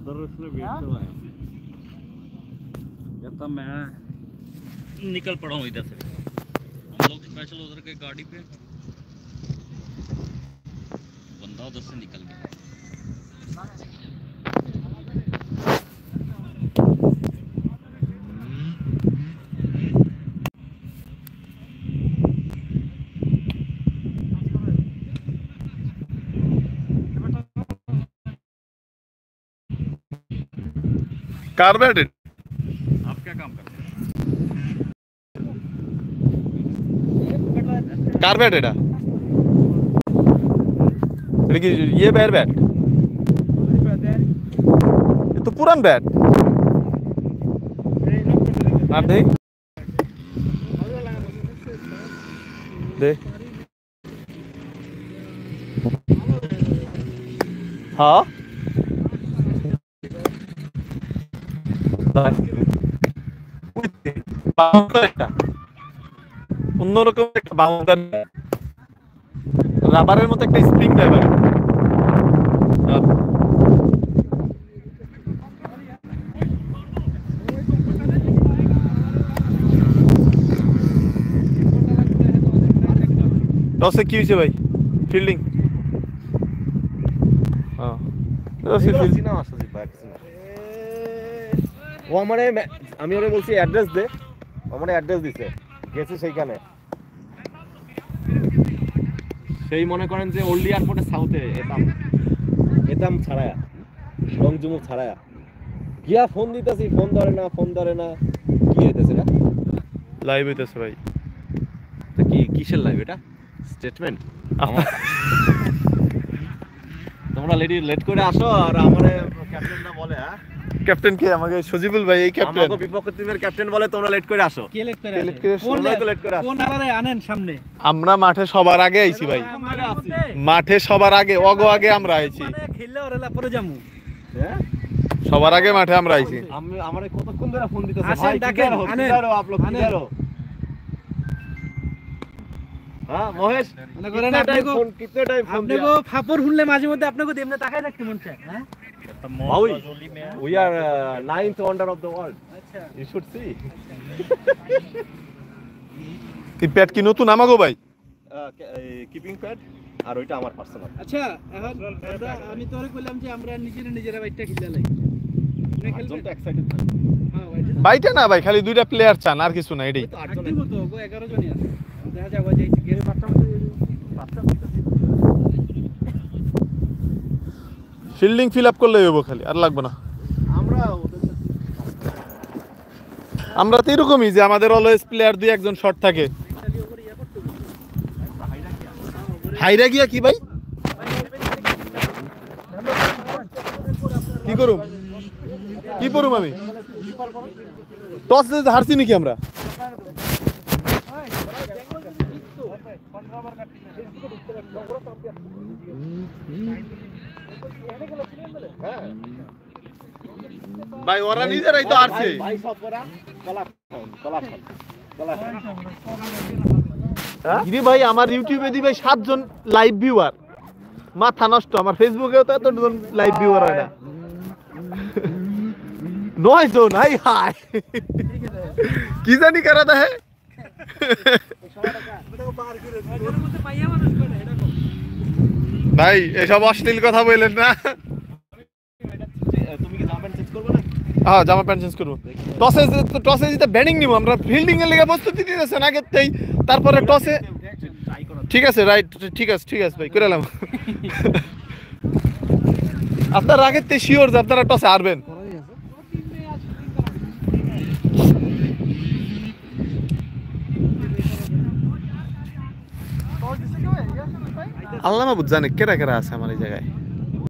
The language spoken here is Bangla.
उधर उसने वेट करवाया कहता मैं निकल पड़ा हूँ इधर से हम लोग स्पेशल उधर के गाड़ी पे बंदा उधर से निकल गया कार्बेटेड आप क्या काम करते हैं कार्बेटेड लेकिन ये बैर बैट ये तो पुरान बैट आप देख दे हाँ অন্যরকম একটা বাউন্ডার রাবারের মতো একটা স্প্রিং দেয় টসে কি হয়েছে ভাই ফিল্ডিং ও আমারে আমি ওরে বলছি অ্যাড্রেস দে আমারে অ্যাড্রেস দিছে গেছে সেইখানে সেই মনে করেন যে ওল্ড এয়ারপোর্টের সাউথে এতাম ছাড়ায়া রং জুমুক ছাড়ায়া গিয়া ফোন দিতেছি ফোন ধরে না কি হইতেছে না লাইভ হইতেছে ভাই তো কি কিসের লাইভ এটা স্টেটমেন্ট তোমরা লেট করে আসো আর আমারে ক্যাপ্টেন না বলে হ্যাঁ ক্যাপ্টেন কে আমাকে সজিবুল ভাই এই ক্যাপ্টেন আমাকে বিপক্ষ টিমের ক্যাপ্টেন বলে তোমরা লেট করে আসো কে লেট করে কোন আলারে আনেন সামনে আমরা মাঠে সবার আগে আইছি ভাই মাঠে সবার আগে অগো আগে আমরা আইছি খেললে ওরেলা পরে যামু হ্যাঁ সবার আগে মাঠে আমরা আইছি আমি আমারে কতক্ষণ ধরে ফোন দিতেছে আসেন ডাকেন আনেন आप लोग किधर हो हां महेश মনে করেন আপনাকে फोन कितने टाइम फोन दिया আপনাকে ফাপড় শুনলে মাঝে মধ্যে আপনাকে এমনি তাকায় রাখতে মন চায় হ্যাঁ Maui, we are ninth wonder of the world. আচ্ছা You should see. এই প্যাড কি নতুন আমাগো ভাই Keeping pad আর ওইটা আমার পার্সোনাল আচ্ছা এখন আমি তোরে কইলাম যে আমরা নিজেরা বাইটটা খেলতে লাগি আপনি খেলবেন তো এক্সাইটেড হ্যাঁ বাইটা না ভাই খালি দুইটা প্লেয়ার চান আর কিছু না এটাই তো আটজন তো গো 11 জনই আছে দেখা যাওয়া যাইছে গেরে বাচ্চা ফিল্ডিং ফিল আপ করলে হইব খালি আর লাগবে না আমরা তো এরকমই যে আমাদের অলওয়েজ প্লেয়ার দুই একজন শর্ট থাকে হাইরা গিয়া কি ভাই কি করুম আমি টস হারছি নাকি আমরা ভাই ওরা নিজেরাই তো আসছে ভাই সব করা কলা গিরি ভাই আমার ইউটিউবে দিবে 7 জন লাইভ ভিউয়ার মাথা নষ্ট আমার ফেসবুকেও তো এতজন লাইভ ভিউয়ার হয় না 9 জন হাই হাই কি জানি কারা দেয় ভাই এসব অশ্লীল কথা বললেন না তুমি কি জামা প্যান্ট চেঞ্জ করবে না হ্যাঁ জামা প্যান্ট চেঞ্জ করবো টসে জিতে ব্যাটিং নিব আমরা ফিল্ডিং এর লেগে প্রস্তুতি নিতেছেন আগেতেই তারপরে টসে ঠিক আছে রাইট ঠিক আছে ভাই করে এলাম আপনারা আগেতেই শিওর যে আপনারা টসে হারবেন আল্লাহ মাহবুব জানে কেরা কেরা আছে আমার এই জায়গায়